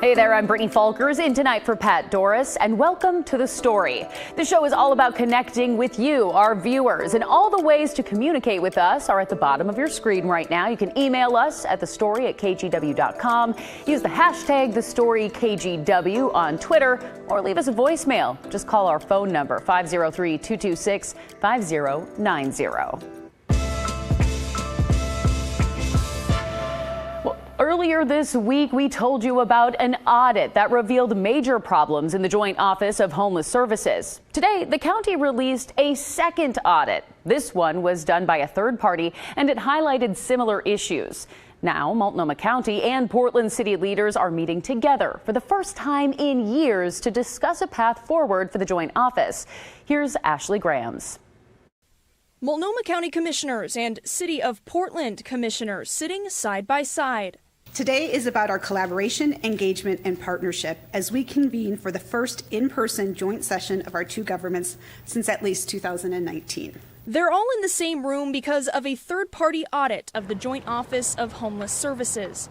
Hey there, I'm Brittany Falkers in tonight for Pat Doris, and welcome to The Story. The show is all about connecting with you, our viewers, and all the ways to communicate with us are at the bottom of your screen right now. You can email us at thestory@kgw.com, use the hashtag TheStoryKGW on Twitter, or leave us a voicemail. Just call our phone number, 503-226-5090. Earlier this week, we told you about an audit that revealed major problems in the Joint Office of Homeless Services. Today, the county released a second audit. This one was done by a third party, and it highlighted similar issues. Now, Multnomah County and Portland city leaders are meeting together for the first time in years to discuss a path forward for the joint office. Here's Ashley Grams. Multnomah County commissioners and City of Portland commissioners sitting side by side. Today is about our collaboration, engagement, and partnership as we convene for the first in-person joint session of our two governments since at least 2019. They're all in the same room because of a third-party audit of the Joint Office of Homeless Services.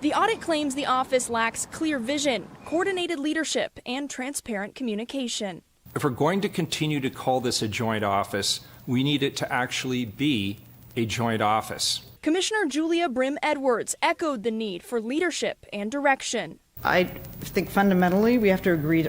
The audit claims the office lacks clear vision, coordinated leadership, and transparent communication. If we're going to continue to call this a joint office, we need it to actually be a joint office. Commissioner Julia Brim-Edwards echoed the need for leadership and direction. I think fundamentally we have to agree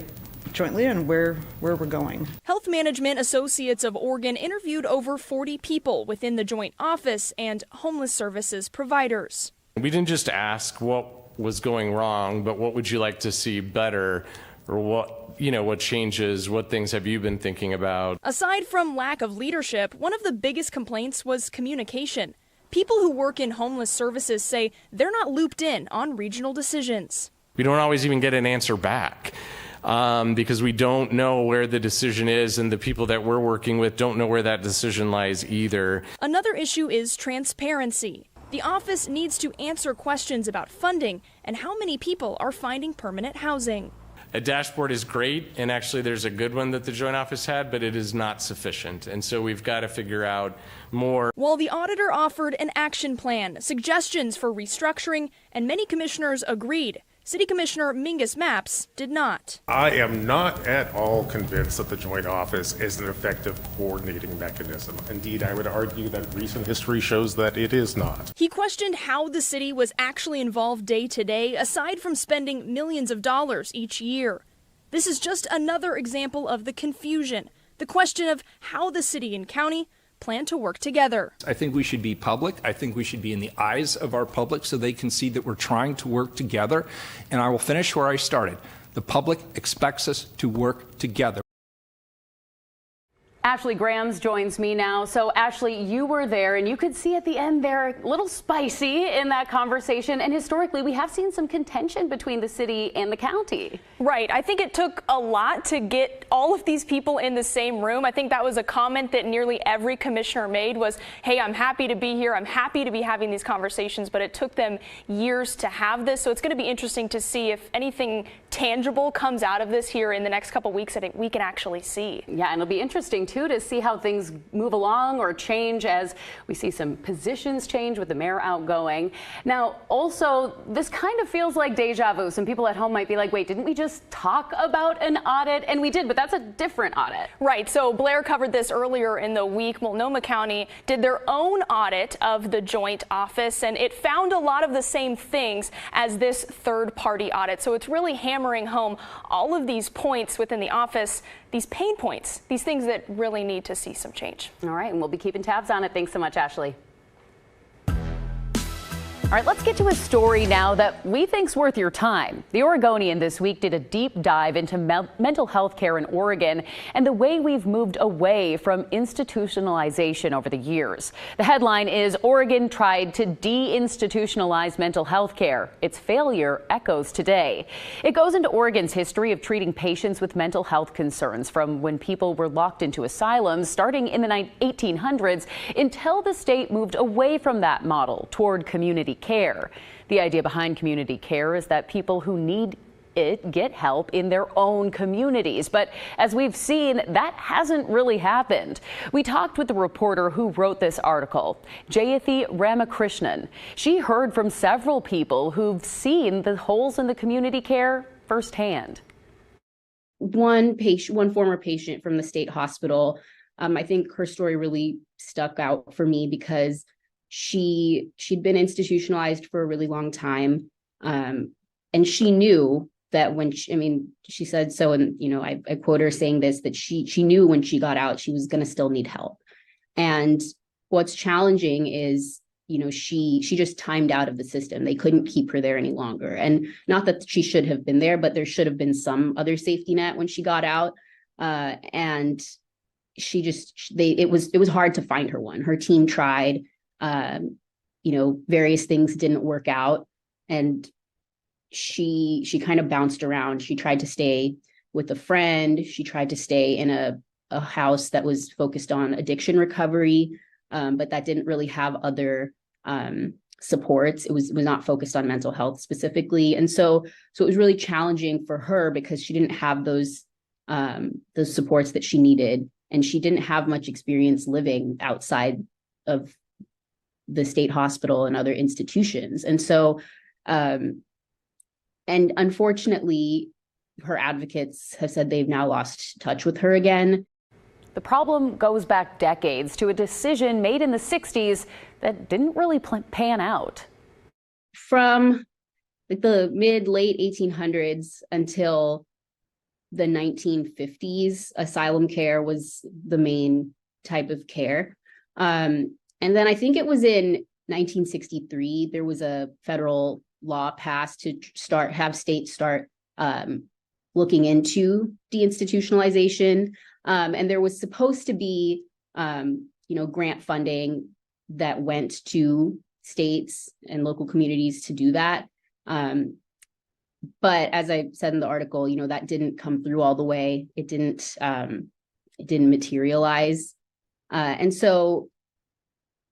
jointly on where we're going. Health Management Associates of Oregon interviewed over 40 people within the joint office and homeless services providers. We didn't just ask what was going wrong, but what would you like to see better, or what changes, what things have you been thinking about? Aside from lack of leadership, one of the biggest complaints was communication. People who work in homeless services say they're not looped in on regional decisions. We don't always even get an answer back because we don't know where the decision is, and the people that we're working with don't know where that decision lies either. Another issue is transparency. The office needs to answer questions about funding and how many people are finding permanent housing. A dashboard is great, and actually there's a good one that the joint office had, but it is not sufficient. And so we've got to figure out more. While the auditor offered an action plan, suggestions for restructuring, and many commissioners agreed, City Commissioner Mingus Mapps did not. I am not at all convinced that the joint office is an effective coordinating mechanism. Indeed, I would argue that recent history shows that it is not. He questioned how the city was actually involved day to day, aside from spending millions of dollars each year. This is just another example of the confusion, the question of how the city and county plan to work together. I think we should be public. I think we should be in the eyes of our public so they can see that we're trying to work together. And I will finish where I started. The public expects us to work together. Ashley Grams joins me now. So, Ashley, you were there, and you could see at the end there a little spicy in that conversation. And historically, we have seen some contention between the city and the county. Right. I think it took a lot to get all of these people in the same room. I think that was a comment that nearly every commissioner made was, hey, I'm happy to be here. I'm happy to be having these conversations, but it took them years to have this. So it's going to be interesting to see if anything tangible comes out of this here in the next couple of weeks that we can actually see. Yeah, and it'll be interesting too to see how things move along or change as we see some positions change with the mayor outgoing. Now, also, this kind of feels like deja vu. Some people at home might be like, wait, didn't we just talk about an audit? And we did, but that's a different audit. Right. So Blair covered this earlier in the week. Multnomah County did their own audit of the joint office, and it found a lot of the same things as this third-party audit. So it's really hammering home all of these points within the office, these pain points, these things that really need to see some change. All right, and we'll be keeping tabs on it. Thanks so much, Ashley. All right, let's get to a story now that we think's worth your time. The Oregonian this week did a deep dive into mental health care in Oregon and the way we've moved away from institutionalization over the years. The headline is Oregon tried to deinstitutionalize mental health care. Its failure echoes today. It goes into Oregon's history of treating patients with mental health concerns from when people were locked into asylums starting in the 1800s until the state moved away from that model toward community care. The idea behind community care is that people who need get help in their own communities. But as we've seen, that hasn't really happened. We talked with the reporter who wrote this article, Jayathi Ramakrishnan. She heard from several people who've seen the holes in the community care firsthand. One former patient from the state hospital, I think her story really stuck out for me because she'd been institutionalized for a really long time. And she knew that she said so, and I quote her saying this, that she knew when she got out, she was going to still need help. And what's challenging is, she just timed out of the system. They couldn't keep her there any longer. And not that she should have been there, but there should have been some other safety net when she got out. And it was hard to find her one. Her team tried, various things didn't work out. And she kind of bounced around. She tried to stay with a friend. She tried to stay in a house that was focused on addiction recovery, but that didn't really have other supports. It was not focused on mental health specifically. And so it was really challenging for her because she didn't have those supports that she needed. And she didn't have much experience living outside of the state hospital and other institutions. And so, and unfortunately, her advocates have said they've now lost touch with her again. The problem goes back decades to a decision made in the 60s that didn't really pan out. From the late 1800s until the 1950s, asylum care was the main type of care. And then I think it was in 1963, there was a federal law passed to have states start looking into deinstitutionalization. And there was supposed to be, grant funding that went to states and local communities to do that. But as I said in the article, that didn't come through all the way. It didn't materialize. And so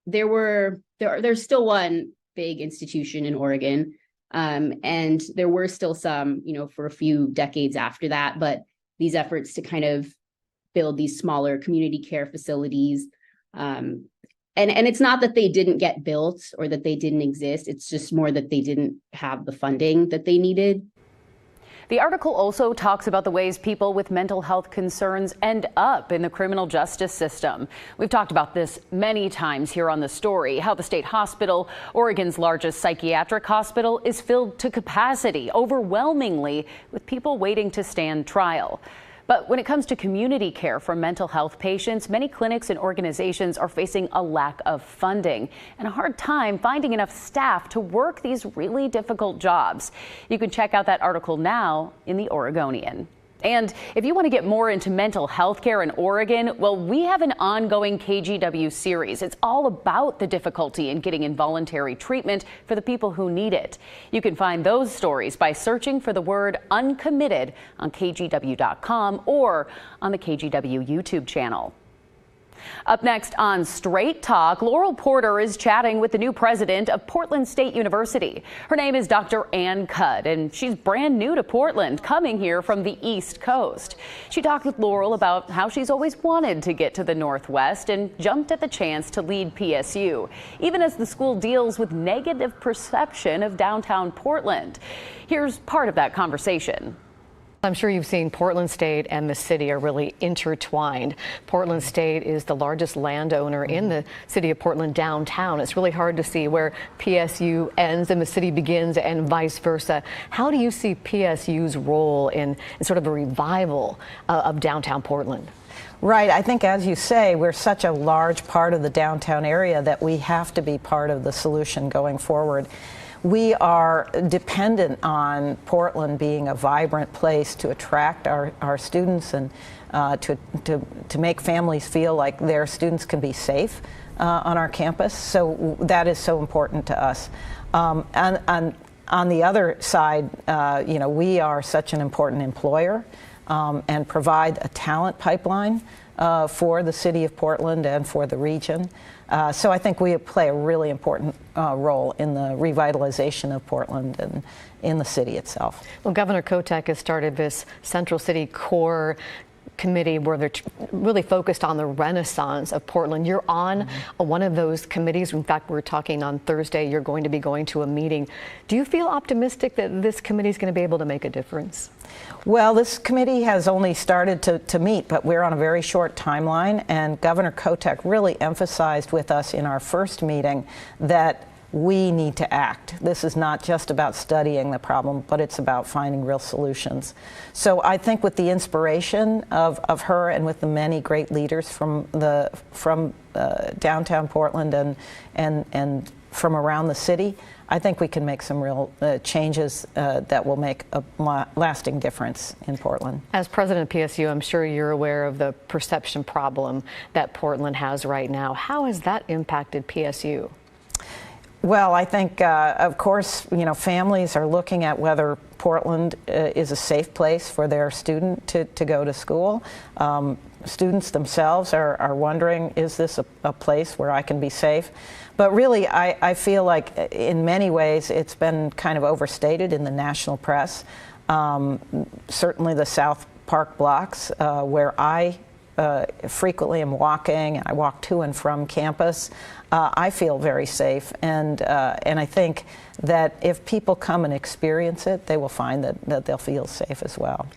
there's still one big institution in Oregon. And there were still some, for a few decades after that, but these efforts to kind of build these smaller community care facilities. And it's not that they didn't get built or that they didn't exist. It's just more that they didn't have the funding that they needed. The article also talks about the ways people with mental health concerns end up in the criminal justice system. We've talked about this many times here on The Story, how the state hospital, Oregon's largest psychiatric hospital, is filled to capacity, overwhelmingly with people waiting to stand trial. But when it comes to community care for mental health patients, many clinics and organizations are facing a lack of funding and a hard time finding enough staff to work these really difficult jobs. You can check out that article now in the Oregonian. And if you want to get more into mental health care in Oregon, well, we have an ongoing KGW series. It's all about the difficulty in getting involuntary treatment for the people who need it. You can find those stories by searching for the word uncommitted on KGW.com or on the KGW YouTube channel. Up next on Straight Talk, Laurel Porter is chatting with the new president of Portland State University. Her name is Dr. Ann Cudd, and she's brand new to Portland, coming here from the East Coast. She talked with Laurel about how she's always wanted to get to the Northwest and jumped at the chance to lead PSU, even as the school deals with negative perception of downtown Portland. Here's part of that conversation. I'm sure you've seen Portland State and the city are really intertwined. Portland State is the largest landowner in the city of Portland downtown. It's really hard to see where PSU ends and the city begins and vice versa. How do you see PSU's role in sort of a revival of downtown Portland? Right. I think, as you say, we're such a large part of the downtown area that we have to be part of the solution going forward. We are dependent on Portland being a vibrant place to attract our students and to make families feel like their students can be safe on our campus. So that is so important to us. And on the other side, we are such an important employer and provide a talent pipeline for the city of Portland and for the region. So I think we play a really important role in the revitalization of Portland and in the city itself. Well, Governor Kotek has started this Central City Core committee where they're really focused on the renaissance of Portland. You're on one of those committees. In fact, we're talking on Thursday. You're going to be going to a meeting. Do you feel optimistic that this committee is going to be able to make a difference? Well, this committee has only started to meet, but we're on a very short timeline, and Governor Kotek really emphasized with us in our first meeting that we need to act. This is not just about studying the problem, but it's about finding real solutions. So I think with the inspiration of her and with the many great leaders from downtown Portland and from around the city, I think we can make some real changes that will make a lasting difference in Portland. As president of PSU, I'm sure you're aware of the perception problem that Portland has right now. How has that impacted PSU? Well, I think, of course, families are looking at whether Portland is a safe place for their student to go to school. Students themselves are wondering, is this a place where I can be safe? But really, I feel like in many ways it's been kind of overstated in the national press. Certainly the South Park blocks, where I frequently am walking, and I walk to and from campus. I feel very safe, and I think that if people come and experience it, they will find that they'll feel safe as well.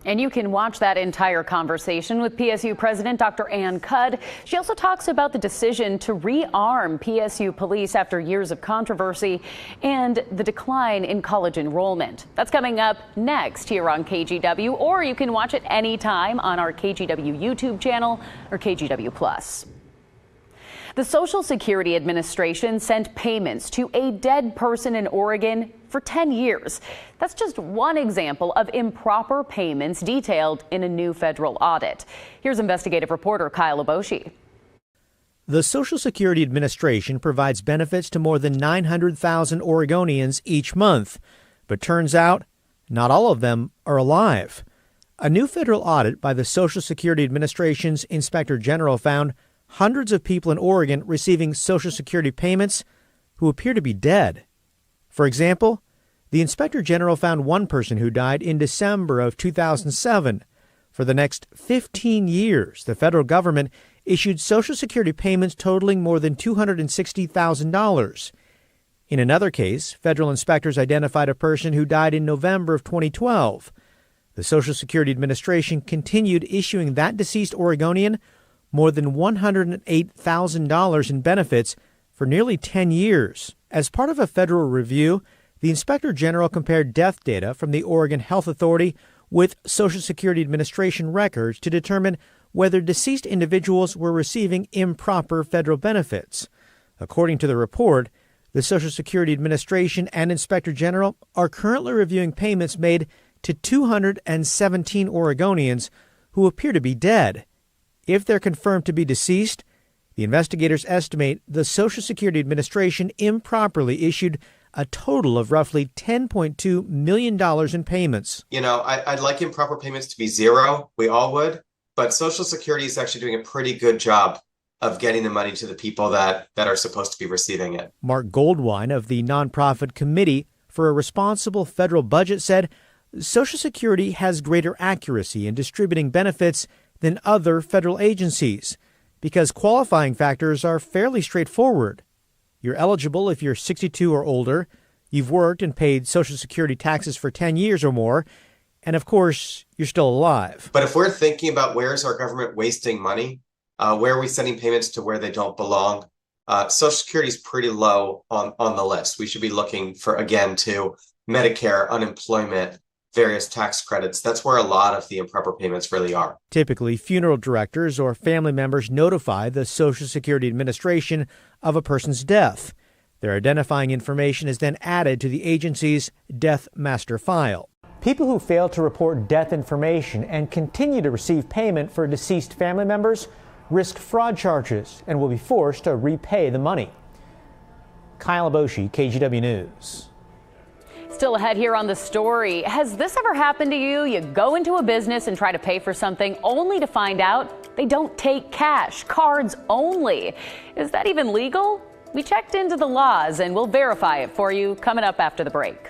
And you can watch that entire conversation with PSU President Dr. Ann Cudd. She also talks about the decision to rearm PSU police after years of controversy and the decline in college enrollment. That's coming up next here on KGW, or you can watch it anytime on our KGW YouTube channel or KGW Plus. The Social Security Administration sent payments to a dead person in Oregon for 10 years. That's just one example of improper payments detailed in a new federal audit. Here's investigative reporter Kyle Aboshi. The Social Security Administration provides benefits to more than 900,000 Oregonians each month, but turns out not all of them are alive. A new federal audit by the Social Security Administration's Inspector General found hundreds of people in Oregon receiving Social Security payments who appear to be dead. For example, the Inspector General found one person who died in December of 2007. For the next 15 years, the federal government issued Social Security payments totaling more than $260,000. In another case, federal inspectors identified a person who died in November of 2012. The Social Security Administration continued issuing that deceased Oregonian more than $108,000 in benefits for nearly 10 years. As part of a federal review, the Inspector General compared death data from the Oregon Health Authority with Social Security Administration records to determine whether deceased individuals were receiving improper federal benefits. According to the report, the Social Security Administration and Inspector General are currently reviewing payments made to 217 Oregonians who appear to be dead. If they're confirmed to be deceased, the investigators estimate the Social Security Administration improperly issued a total of roughly $10.2 million in payments. I'd like improper payments to be zero. We all would. But Social Security is actually doing a pretty good job of getting the money to the people that are supposed to be receiving it. Mark Goldwine of the nonprofit Committee for a Responsible Federal Budget said Social Security has greater accuracy in distributing benefits than other federal agencies because qualifying factors are fairly straightforward. You're eligible if you're 62 or older, you've worked and paid Social Security taxes for 10 years or more, and of course, you're still alive. But if we're thinking about where is our government wasting money, where are we sending payments to where they don't belong, Social Security is pretty low on the list. We should be looking for, again, to Medicare, unemployment, various tax credits. That's where a lot of the improper payments really are. Typically, funeral directors or family members notify the Social Security Administration of a person's death. Their identifying information is then added to the agency's death master file. People who fail to report death information and continue to receive payment for deceased family members risk fraud charges and will be forced to repay the money. Kyle Aboshi, KGW News. Still ahead here on The Story. Has this ever happened to you? You go into a business and try to pay for something only to find out they don't take cash, cards only. Is that even legal? We checked into the laws and we'll verify it for you coming up after the break.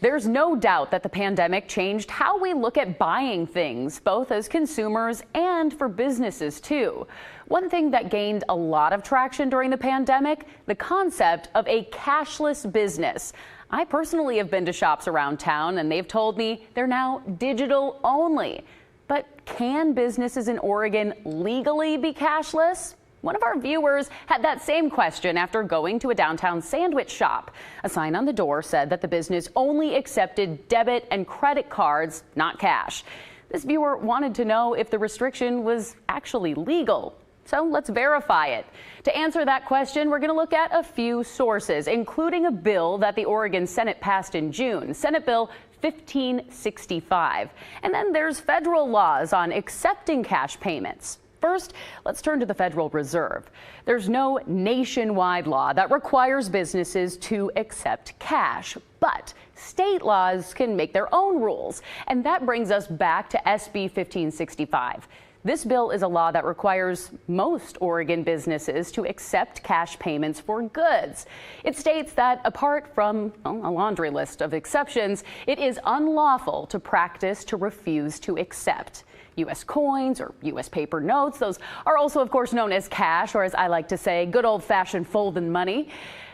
There's no doubt that the pandemic changed how we look at buying things, both as consumers and for businesses too. One thing that gained a lot of traction during the pandemic, the concept of a cashless business. I personally have been to shops around town and they've told me they're now digital only. But can businesses in Oregon legally be cashless? One of our viewers had that same question after going to a downtown sandwich shop. A sign on the door said that the business only accepted debit and credit cards, not cash. This viewer wanted to know if the restriction was actually legal. So let's verify it. To answer that question, we're going to look at a few sources, including a bill that the Oregon Senate passed in June, Senate Bill 1565. And then there's federal laws on accepting cash payments. First, let's turn to the Federal Reserve. There's no nationwide law that requires businesses to accept cash, but state laws can make their own rules. And that brings us back to SB 1565. This bill is a law that requires most Oregon businesses to accept cash payments for goods. It states that apart from a laundry list of exceptions, it is unlawful to practice to refuse to accept U.S. coins or U.S. paper notes. Those are also, of course, known as cash, or as I like to say, good old-fashioned folding money.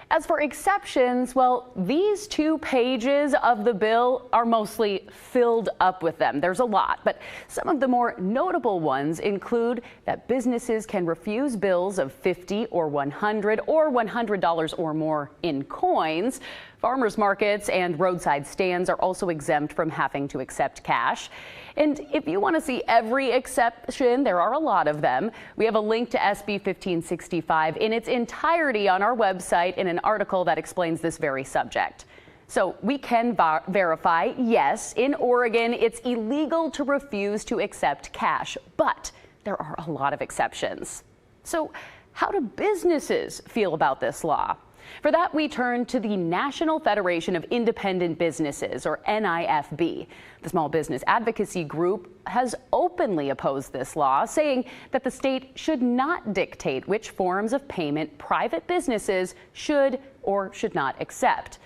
As for exceptions, well, these 2 pages of the bill are mostly filled up with them. There's a lot, but some of the more notable ones include that businesses can refuse bills of $50 or $100 or $100 or more in coins Farmers markets and roadside stands are also exempt from having to accept cash. And if you want to see every exception, there are a lot of them. We have a link to SB 1565 in its entirety on our website in an article that explains this very subject. So we can verify, yes, in Oregon, it's illegal to refuse to accept cash, but there are a lot of exceptions. So how do businesses feel about this law? For that, we turn to the National Federation of Independent Businesses, or NIFB. The small business advocacy group has openly opposed this law, saying that the state should not dictate which forms of payment private businesses should or should not accept.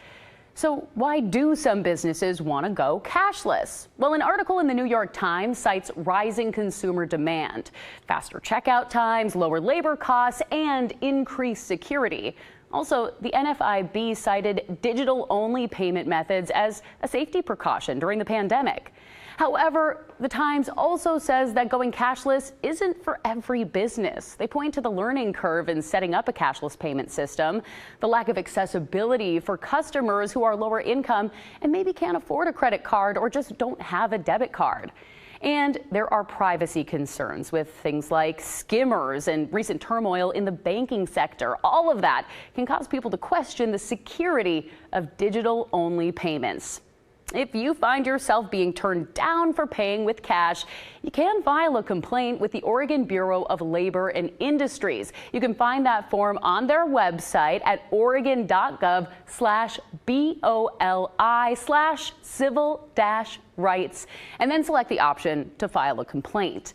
So why do some businesses want to go cashless? Well, an article in the New York Times cites rising consumer demand, faster checkout times, lower labor costs, and increased security. Also, the NFIB cited digital-only payment methods as a safety precaution during the pandemic. However, the Times also says that going cashless isn't for every business. They point to the learning curve in setting up a cashless payment system, the lack of accessibility for customers who are lower income and maybe can't afford a credit card or just don't have a debit card. And there are privacy concerns with things like skimmers and recent turmoil in the banking sector. All of that can cause people to question the security of digital-only payments. If you find yourself being turned down for paying with cash, you can file a complaint with the Oregon Bureau of Labor and Industries. You can find that form on their website at oregon.gov/BOLI/civil-rights, and then select the option to file a complaint.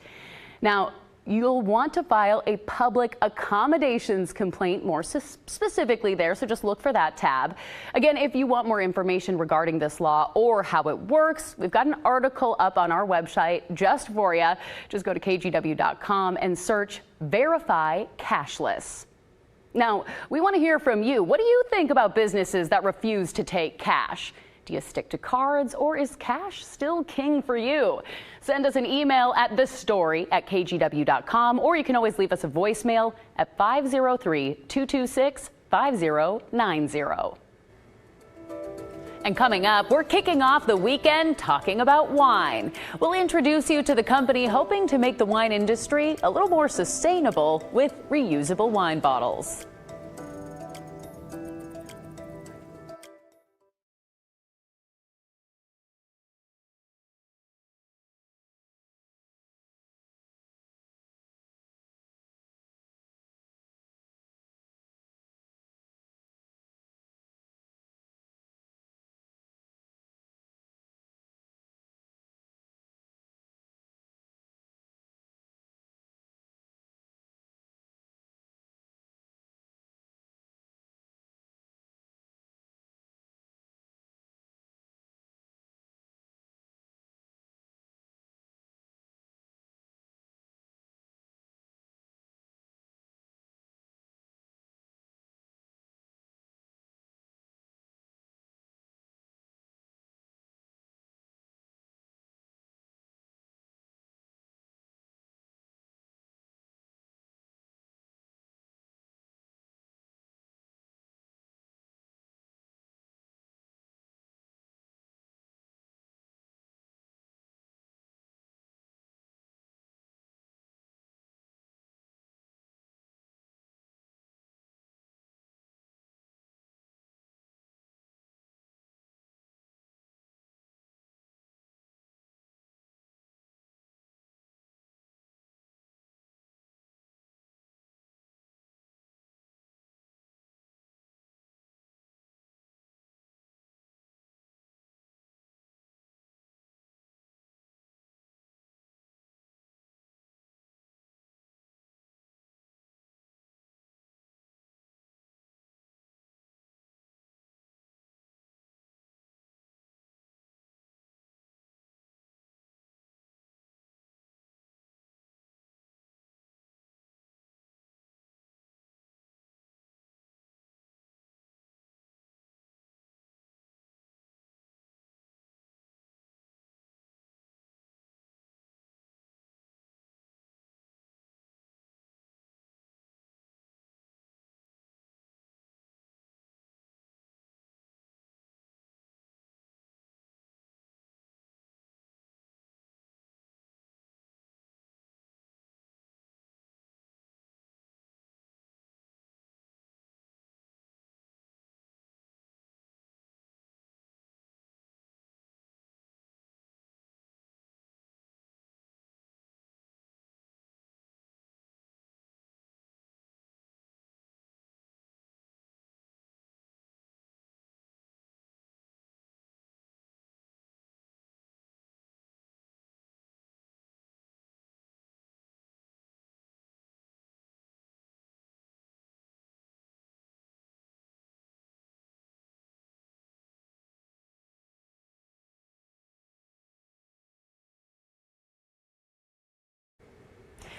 Now, you'll want to file a public accommodations complaint more specifically there, so just look for that tab. Again, if you want more information regarding this law or how it works, we've got an article up on our website just for you. Just go to kgw.com and search Verify Cashless. Now, we want to hear from you. What do you think about businesses that refuse to take cash? Do you stick to cards, or is cash still king for you? Send us an email at thestory@kgw.com, or you can always leave us a voicemail at 503-226-5090. And coming up, we're kicking off the weekend talking about wine. We'll introduce you to the company hoping to make the wine industry a little more sustainable with reusable wine bottles.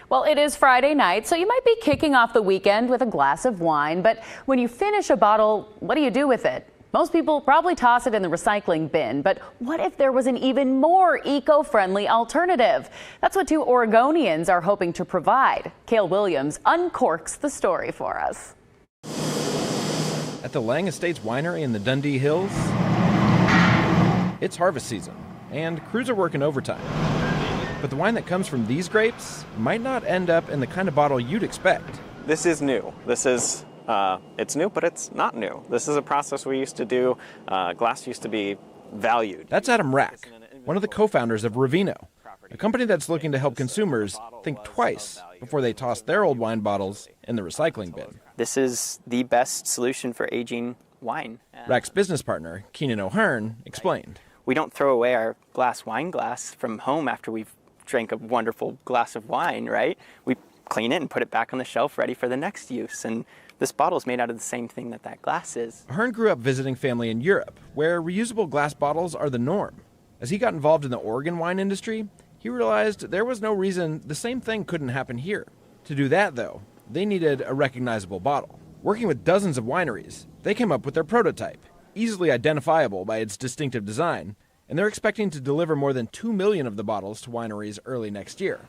Well, it is Friday night, so you might be kicking off the weekend with a glass of wine. But when you finish a bottle, what do you do with it? Most people probably toss it in the recycling bin. But what if there was an even more eco-friendly alternative? That's what two Oregonians are hoping to provide. Cale Williams uncorks the story for us. At the Lang Estates Winery in the Dundee Hills, it's harvest season, and crews are working overtime. But the wine that comes from these grapes might not end up in the kind of bottle you'd expect. This is new. It's new, but it's not new. This is a process we used to do. Glass used to be valued. That's Adam Rack, one of the co-founders of Reusable, a company that's looking to help consumers think twice before they toss their old wine bottles in the recycling bin. This is the best solution for aging wine. Rack's business partner, Keenan O'Hearn, explained. We don't throw away our wine glass from home after we've drank a wonderful glass of wine, right? We clean it and put it back on the shelf ready for the next use. And this bottle is made out of the same thing that glass is. O'Hearn grew up visiting family in Europe, where reusable glass bottles are the norm. As he got involved in the Oregon wine industry, he realized there was no reason the same thing couldn't happen here. To do that, though, they needed a recognizable bottle. Working with dozens of wineries, they came up with their prototype, easily identifiable by its distinctive design, and they're expecting to deliver more than 2 million of the bottles to wineries early next year.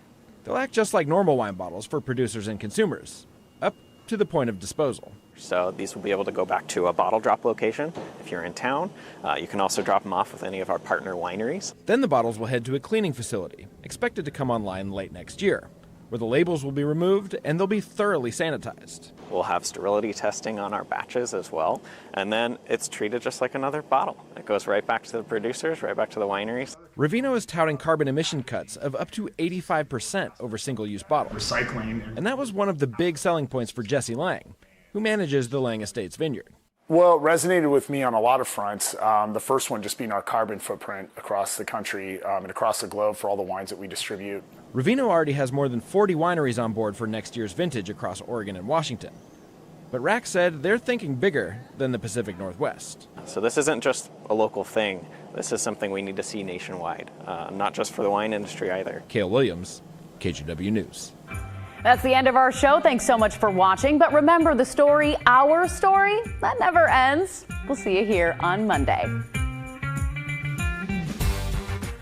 They'll act just like normal wine bottles for producers and consumers, up to the point of disposal. So these will be able to go back to a bottle drop location if you're in town. You can also drop them off with any of our partner wineries. Then the bottles will head to a cleaning facility, expected to come online late next year, where the labels will be removed and they'll be thoroughly sanitized. We'll have sterility testing on our batches as well, and then it's treated just like another bottle. It goes right back to the producers, right back to the wineries. Reusable is touting carbon emission cuts of up to 85% over single-use bottles. Recycling. And that was one of the big selling points for Jesse Lang, who manages the Lang Estates vineyard. Well, it resonated with me on a lot of fronts. The first one just being our carbon footprint across the country and across the globe for all the wines that we distribute. Reusable already has more than 40 wineries on board for next year's vintage across Oregon and Washington. But Rack said they're thinking bigger than the Pacific Northwest. So this isn't just a local thing. This is something we need to see nationwide, not just for the wine industry either. Cale Williams, KGW News. That's the end of our show. Thanks so much for watching. But remember, the story, our story, that never ends. We'll see you here on Monday.